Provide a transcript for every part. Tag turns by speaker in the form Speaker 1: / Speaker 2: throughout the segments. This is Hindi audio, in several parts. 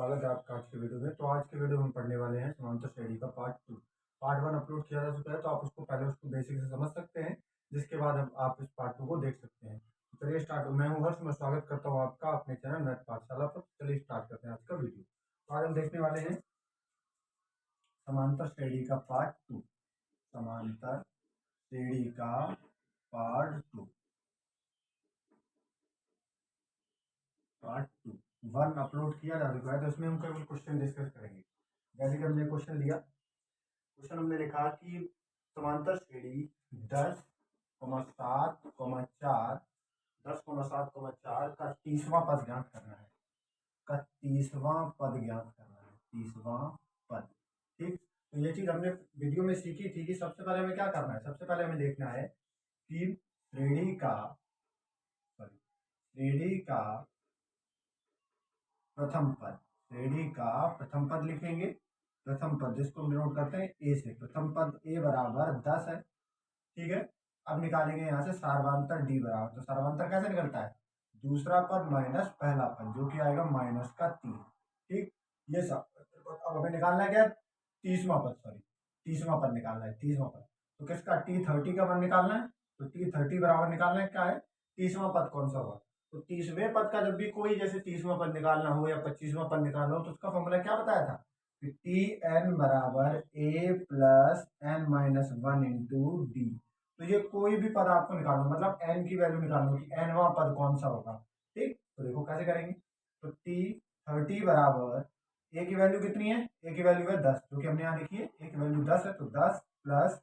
Speaker 1: स्वागत है आपका आज के वीडियो में। तो आज के वीडियो में हम पढ़ने वाले हैं समांतर श्रेणी का पार्ट 2। पार्ट 1 अपलोड किया जा चुका है, तो आप उसको पहले बेसिक से समझ सकते हैं, जिसके बाद आप इस पार्ट 2 को देख सकते हैं। तो चलिए स्टार्ट। मैं हूँ हर्ष, मैं स्वागत करता हूँ आपका अपने चैनल मैथ पाठशाला पर। चलिए स्टार्ट करते हैं आज का वीडियो। तो आज हम देखने वाले हैं समांतर श्रेणी का पार्ट 2। समांतर श्रेणी का पार्ट 2 1 अपलोड किया जा चुका है, तो इसमें हम केवल क्वेश्चन डिस्कस करेंगे। जैसे कि हमने क्वेश्चन लिया, क्वेश्चन हमने लिखा कि समांतर श्रेणी 10,7,4 का 30वां पद ज्ञात करना है। का 30वां पद ज्ञात करना है, 30वां पद। ठीक, तो ये चीज हमने वीडियो में सीखी थी कि सबसे पहले हमें क्या करना है। सबसे पहले हमें देखना है कि श्रेणी का प्रथम पद, श्रेणी का प्रथम पद लिखेंगे। प्रथम पद जिसको हम डिनोट करते हैं ए से, प्रथम पद ए बराबर 10 है। ठीक है, अब निकालेंगे यहाँ से सार्वंतर डी बराबर, तो सार्वंतर कैसे निकलता है, दूसरा पद माइनस पहला पद, जो कि आएगा माइनस का 3। ठीक, ये सब अब हमें निकालना है क्या, 30वां पद निकालना है, 30वां पद। तो किसका, T30 का पद निकालना है। तो T30 बराबर निकालना है क्या है, 30वां पद कौन सा होगा। तो 30वें पद का जब भी कोई जैसे 30वां पद निकालना हो या 25वां पद निकालना हो, तो उसका फॉर्मूला क्या बताया था, Tn बराबर a plus n minus 1 into D. तो ये कोई भी पद आपको निकालना, मतलब n की वैल्यू निकालना कि nवां पद कौन सा होगा। ठीक, तो देखो कैसे करेंगे। तो T30 बराबर a की वैल्यू कितनी है, a की वैल्यू है 10, जो कि हमने यहाँ लिखी है, a की वैल्यू 10 है। तो 10 प्लस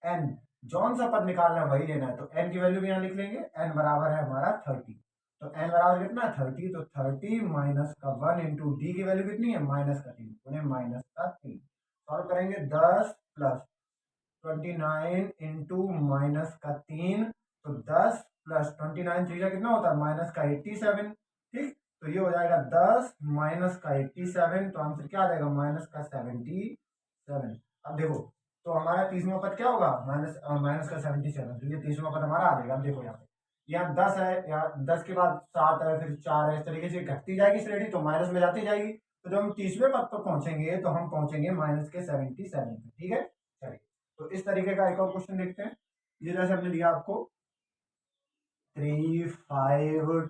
Speaker 1: n, जौन सा पद निकालना है वही लेना है। तो n की वैल्यू भी यहाँ लिख लेंगे, n बराबर है हमारा 30। तो n बराबर कितना है 30, तो 30 माइनस का 1 इंटू डी की वैल्यू कितनी है, माइनस का 3, उन्हें माइनस का 3। सॉल्व करेंगे, 10 प्लस 29 इंटू माइनस का 3, तो 10 प्लस 29 चीजा कितना होता है, माइनस का 87। ठीक, तो ये हो जाएगा 10 माइनस का 87, तो आंसर क्या आ जाएगा, माइनस का 77। अब देखो, तो हमारा 30वां पद क्या होगा, माइनस का 77, तो ये 30वां पद हमारा आ जाएगा। अब देखो यहाँ 10 है, यहाँ 10 के बाद 7 है, फिर 4 है, इस तरीके से घटती जाएगी श्रेणी, तो माइनस में जाती जाएगी। तो जब हम 30वें पद पर पहुंचेंगे तो हम पहुंचेंगे माइनस के 77 पे। ठीक है, चलिए तो इस तरीके का एक और क्वेश्चन देखते हैं। ये जैसे हमने दिया आपको 3, 5,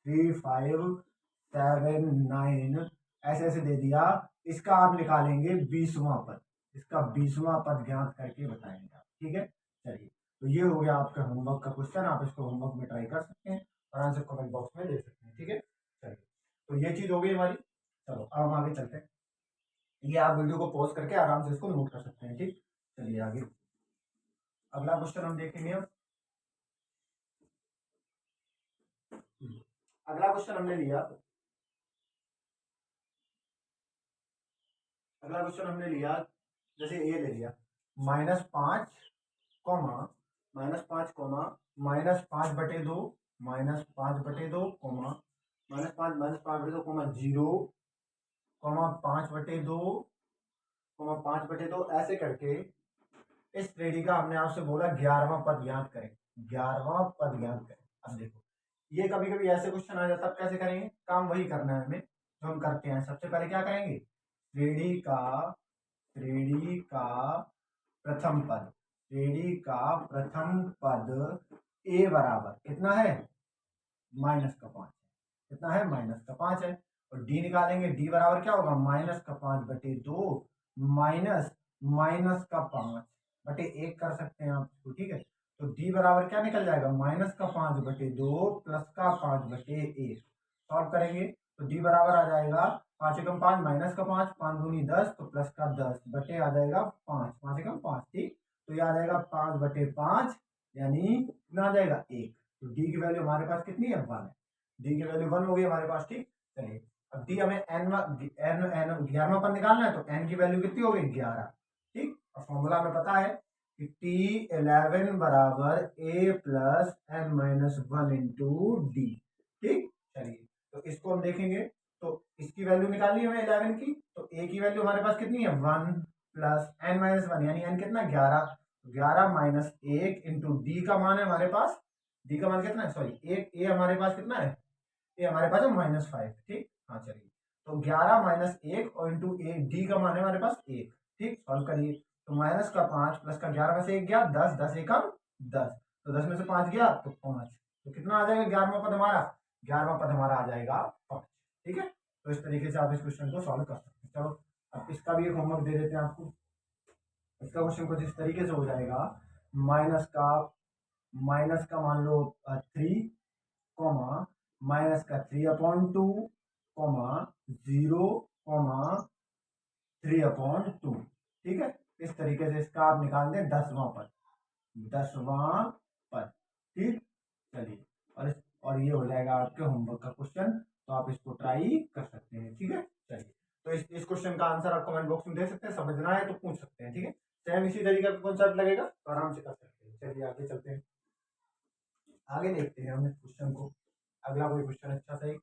Speaker 1: 3, 5, 7, 9 ऐसे ऐसे दे दिया। इसका आप निकालेंगे 20वां पद, इसका 20वां पद ज्ञात करके बताएंगे आप। ठीक है, चलिए तो ये हो गया आपका होमवर्क का क्वेश्चन। आप इसको होमवर्क में ट्राई कर सकते हैं और आंसर कमेंट बॉक्स में दे सकते हैं। ठीक है, चलिए तो ये चीज हो गई हमारी। चलो अब हम आगे चलते हैं। ये आप वीडियो को पॉज करके आराम से इसको नोट कर सकते हैं। ठीक, चलिए आगे अगला क्वेश्चन हम देखेंगे। अब अगला क्वेश्चन हमने लिया, अगला क्वेश्चन हमने लिया जैसे ए ले लिया, -5 comma -5/2 -5/2 comma -5/2 comma 0 comma 5/2 comma 5/2 ऐसे करके इस श्रेणी का हमने आपसे बोला 11वां पद ज्ञात करें, 11वां पद ज्ञात करें। अब देखो ये कभी कभी ऐसे क्वेश्चन आ जाता है, कैसे करेंगे, काम वही करना है हमें जो हम करते हैं। सबसे पहले क्या करेंगे, श्रेणी का प्रथम पद, श्रेणी का प्रथम पद ए बराबर कितना है, -5 कितना है, -5 है। और डी निकालेंगे, डी बराबर क्या होगा, -5/2 माइनस -5/1 कर सकते हैं आप इसको। ठीक है, तो डी बराबर क्या निकल जाएगा, -5/2 प्लस का 5/1। सॉल्व करेंगे तो डी बराबर आ जाएगा 5 एकम 5 माइनस का 5, 5 दूनी 10, तो प्लस का 10 बटे आ जाएगा 5, 5 एकम 5। ठीक, तो ये आ जाएगा 5/5, यानी कितना आ जाएगा 1। तो डी की वैल्यू हमारे पास कितनी है, 1 है। डी की वैल्यू 1 हो गई हमारे पास। ठीक, चलिए अब डी हमें एन 11वां पद निकालना है, तो एन की वैल्यू कितनी हो गई, 11। ठीक, और फॉर्मूला हमें पता है कि T11 बराबर a plus n minus 1 into D. ठीक, चलिए तो इसको हम देखेंगे, तो इसकी वैल्यू निकालनी है हमें 11 की। तो a की वैल्यू हमारे पास कितनी है, 1 प्लस n माइनस 1, यानी n कितना, 11। 11 माइनस 1 इंटू डी का मान है हमारे पास, डी का मान कितना है, सॉरी ए हमारे पास कितना है, ए हमारे पास है -5। ठीक, हाँ चलिए तो 11 माइनस 1 और इंटू एक, डी का मान है हमारे पास 1। ठीक, सॉल्व करिए। तो माइनस का 5 प्लस का 11 में से 1 गया 10, 10 एकम 10, तो 10 में से 5 गया तो 5। तो कितना आ जाएगा 11वां पद हमारा? 11वां पद हमारा आ जाएगा 5। ठीक है, तो इस तरीके से आप इस क्वेश्चन को सॉल्व कर सकते हैं। चलो अब इसका भी एक होमवर्क दे देते हैं आपको। इसका क्वेश्चन कुछ इस तरीके से हो जाएगा, माइनस का मान लो 3, कॉमा माइनस का 3/2, कॉमा 0, कॉमा 3/2। ठीक है, इस तरीके से इसका आप निकाल दें 10वां पद, 10वां पद। ठीक, चलिए, और ये हो जाएगा आपके होमवर्क का क्वेश्चन, तो आप इसको ट्राई कर सकते हैं। ठीक है, चलिए, तो इस क्वेश्चन का आंसर आप कमेंट बॉक्स में दे सकते हैं, समझना है तो पूछ सकते हैं। ठीक है, सेम इसी तरीके का कॉन्सेप्ट लगेगा तो आराम से कर सकते हैं। चलिए आगे चलते हैं, आगे देखते हैं हम इस क्वेश्चन को। अगला कोई क्वेश्चन अच्छा सही।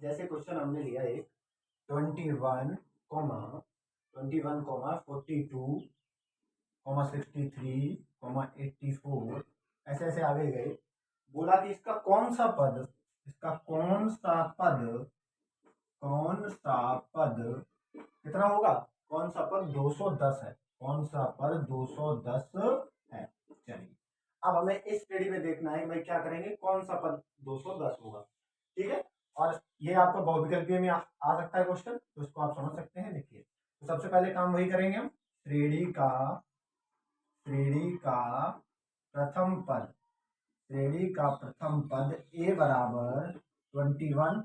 Speaker 1: जैसे क्वेश्चन हमने लिया एक 21, 42, 63, 84, ऐसे ऐसे आगे गए। बोला कि इसका कौन सा पद कितना होगा? कौन सा पद 210 है? कौन सा पद 210 है? चलिए, अब हमें इस स्टडी में देखना है भाई क्या करेंगे, कौन सा पद 210 होगा। ठीक है, और ये आपका बहुविकल्पीय में आ सकता है क्वेश्चन, तो इसको आप समझ सकते हैं। देखिए, तो सबसे पहले काम वही करेंगे हम, श्रेणी का प्रथम पद ए बराबर 21,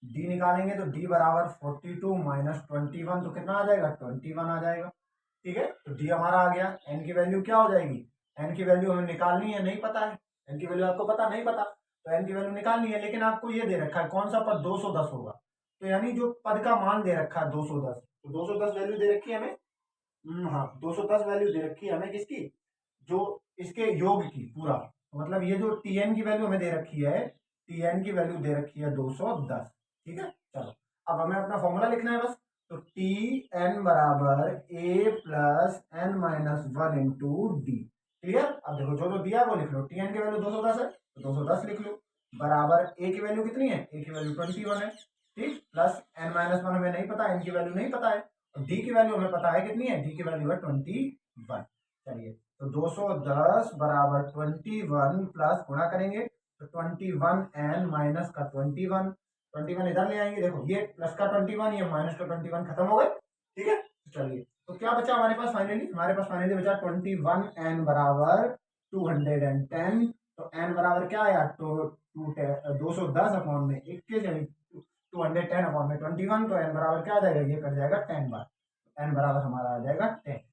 Speaker 1: डी निकालेंगे तो डी बराबर 42 माइनस 21, तो कितना आ जाएगा? 21 आ जाएगा। ठीक है, तो डी हमारा आ गया। एन की वैल्यू क्या हो जाएगी? एन की वैल्यू हमें निकालनी है, नहीं पता है। एन की वैल्यू आपको पता नहीं पता, तो एन की वैल्यू निकालनी है, लेकिन आपको ये दे रखा है कौन सा पद 210 होगा, तो यानी जो पद का मान दे रखा है 210, तो 210 वैल्यू दे रखी है हमें। हाँ, 210 वैल्यू दे रखी है हमें, किसकी? जो इसके योग की पूरा, मतलब ये जो टी एन की वैल्यू हमें दे रखी है, टी एन की वैल्यू दे रखी है 210। ठीक है, चलो अब हमें अपना फॉर्मूला लिखना है बस। तो टी एन बराबर A plus N minus 1 into D. Clear? अब देखो जो जो दिया वो लिख लो। टी एन की वैल्यू 210 है तो 210 लिख लो, बराबर ए की वैल्यू कितनी है? ए की वैल्यू 21 है। ठीक, प्लस एन माइनस 1 हमें नहीं पता, एन की वैल्यू नहीं पता है, डी की वैल्यू हमें पता है कितनी है? डी की वैल्यू है 21। चलिए, तो 210 बराबर 21 प्लस गुणा करेंगे तो 21 एन माइनस का 21, 21 इधर ले आएंगे। देखो ये प्लस का 21, ये माइनस का 21 खत्म हो गए। ठीक है, चलिए, तो क्या बचा हमारे पास फाइनली? हमारे पास फाइनली बचा 21 एन बराबर 210। तो एन बराबर क्या आया? तो 210 अपॉन में 21, यानी 210 अपॉन में 21, तो एन बराबर क्या आ जाएगा? ये कट जाएगा 10 बार, एन बराबर हमारा आ जाएगा 10।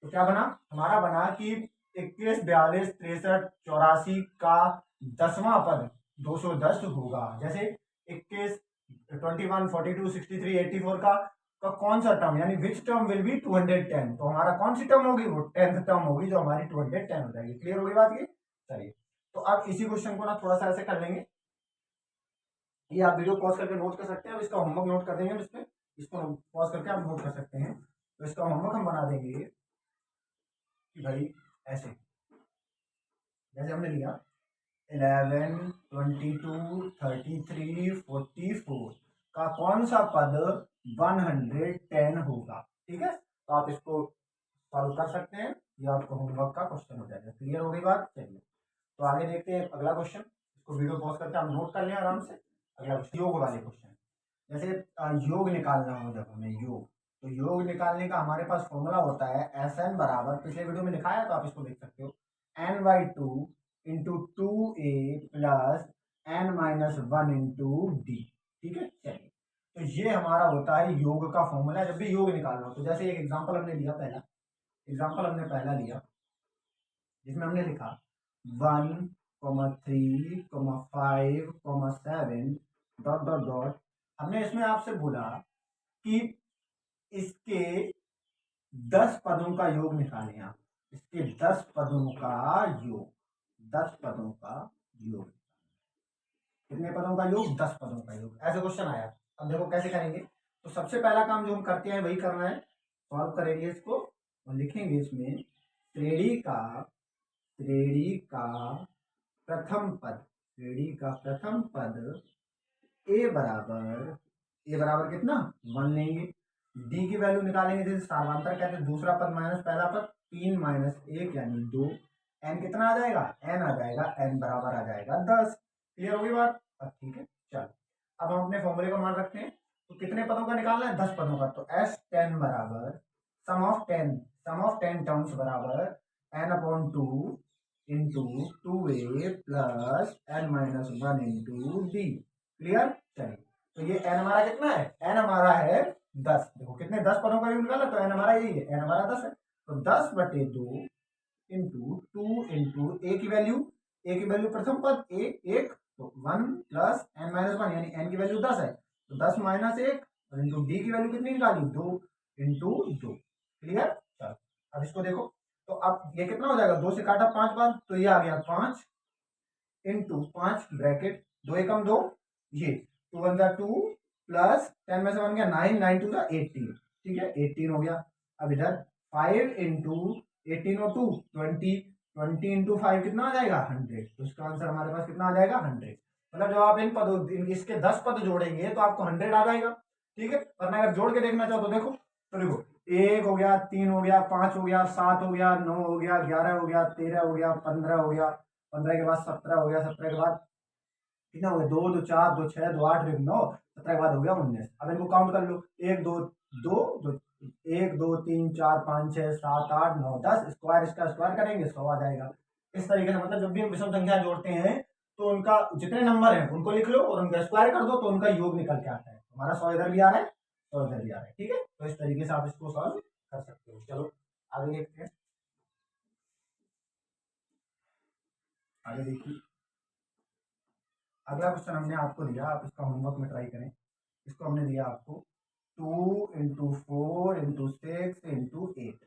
Speaker 1: तो क्या बना हमारा? बना कि 21, 42, 63, 84 का 10वां पद 210 होगा। जैसे 21, 21, 42, 63, 84 का कौन सा टर्म, यानी विच टर्म विल बी 210, तो हमारा कौन सी टर्म होगी? वो 10th टर्म होगी, जो हमारी 210 हो जाएगी। क्लियर होगी बात ये? चलिए, तो अब इसी क्वेश्चन को ना थोड़ा सा ऐसे कर लेंगे, ये आप वीडियो पॉज करके नोट कर सकते हैं। अब इसका होमवर्क नोट कर देंगे हम इसमें, इसको पॉज करके आप नोट कर सकते हैं। तो इसका होमवर्क हम बना देंगे कि भाई ऐसे, जैसे हमने लिया 11, 22, 33, 44 का कौन सा पद 110 होगा। ठीक है, तो आप इसको सॉल्व कर सकते हैं, ये आपका होमवर्क का क्वेश्चन हो जाएगा। क्लियर हो गई बात? चलिए, तो आगे देखते हैं अगला क्वेश्चन। इसको वीडियो पॉज करके आप नोट कर लें आराम से। अगला क्वेश्चन योग वाले क्वेश्चन, जैसे योग निकालना हो, जब हमें योग, तो योग निकालने का हमारे पास फॉर्मूला होता है एस एन बराबर, पिछले वीडियो में लिखा है तो आप इसको देख सकते हो, n/2 into 2a plus n minus 1 into D. ठीक है, चलिए, तो ये हमारा होता है योग का फॉर्मूला जब भी योग निकालना हो। तो जैसे एक एग्जांपल हमने लिया, पहला लिया, जिसमें हमने लिखा 1, 3, 5, 7 डॉट डॉट डॉट। हमने इसमें आपसे बोला कि इसके 10 पदों का योग निकालें आप, इसके 10 पदों का योग, 10 पदों का योग। कितने पदों का योग? 10 पदों का योग। ऐसे क्वेश्चन आया। अब देखो कैसे करेंगे। तो सबसे पहला काम जो हम करते हैं वही करना है, सॉल्व करेंगे इसको और लिखेंगे इसमें श्रेणी का प्रथम पद ए बराबर कितना 1 लेंगे। डी की वैल्यू निकालेंगे, जैसे सार्वंतर कहते हैं दूसरा पद माइनस पहला पद, 3 - 1 यानी 2। एन कितना आ जाएगा, एन आ जाएगा, एन बराबर आ जाएगा 10। क्लियर होगी बात। अब ठीक है, चलो अब हम अपने फॉर्मूले का मान रखते हैं। तो कितने पदों का निकालना है, 10 पदों का। तो S10 बराबर सम ऑफ 10 टर्म्स बराबर n/2 into 2a plus n-1 into D. Clear. चलिए, तो ये n हमारा कितना है, n हमारा है 10। देखो कितने 10 पदों का यूज निकाला, तो n हमारा यही है, n हमारा 10 है। तो 10/2 इंटू 2 इंटू ए की वैल्यू प्रथम पद ए 1, तो 1 प्लस n-1 यानी n की वैल्यू 10 है, तो 10 - 1 और इंटू डी की वैल्यू कितनी निकाली, 2 इंटू 2। क्लियर। चलो अब इसको देखो, तो अब ये कितना हो जाएगा, 2 से काटा 5 बार, तो ये आ गया 5 इंटू 5 ब्रैकेट 2 एकम 2, ये 2 1 जा 2 प्लस 10 में से 1 गया 9, 9 2 जा 18। ठीक है, 18 हो गया। अब इधर 5 इंटू 18 और 2 20, 20 इंटू 5 कितना आ जाएगा 100। तो इसका आंसर हमारे पास कितना आ जाएगा 100। मतलब जब आप इन पदों इसके 10 पद जोड़ेंगे तो आपको 100 आ जाएगा। ठीक है, वरना अगर जोड़ के देखना चाहो तो देखो, तो देखो 1 हो गया, 3 हो गया, 5 हो गया, 7 हो गया, 9 हो गया, 11 हो गया, 13 हो गया, 15 हो गया, 15 के बाद 17 हो गया, 17 के बाद कितना हो गया, 2 2 4 2 6 2 8 1 9, 17 के बाद हो गया 19। अब इनको काउंट कर लो, 1 2 2 2 1 2 3 4 5 6 7 8 9 10, स्क्वायर इसका स्क्वायर करेंगे 100 आ जाएगा। इस तरीके से मतलब जब भी हम विषम संख्या जोड़ते हैं तो उनका जितने नंबर है उनको लिख लो और उनका स्क्वायर कर दो, तो उनका योग निकल के आता है। हमारा 100 इधर भी आ रहा है, 100 इधर भी आ रहा है। ठीक है, तो इस तरीके से आप इसको सॉल्व कर सकते हो। चलो आगे देखते हैं। आगे देखिए, अगला क्वेश्चन हमने आपको दिया, आप इसका होमवर्क में ट्राई करें। इसको हमने दिया आपको 2 इंटू 4 इंटू 6 इंटू 8,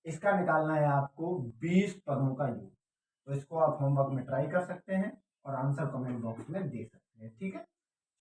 Speaker 1: इसका निकालना है आपको 20 पदों का योग। तो इसको आप होमवर्क में ट्राई कर सकते हैं और आंसर कमेंट बॉक्स में दे सकते हैं। ठीक है।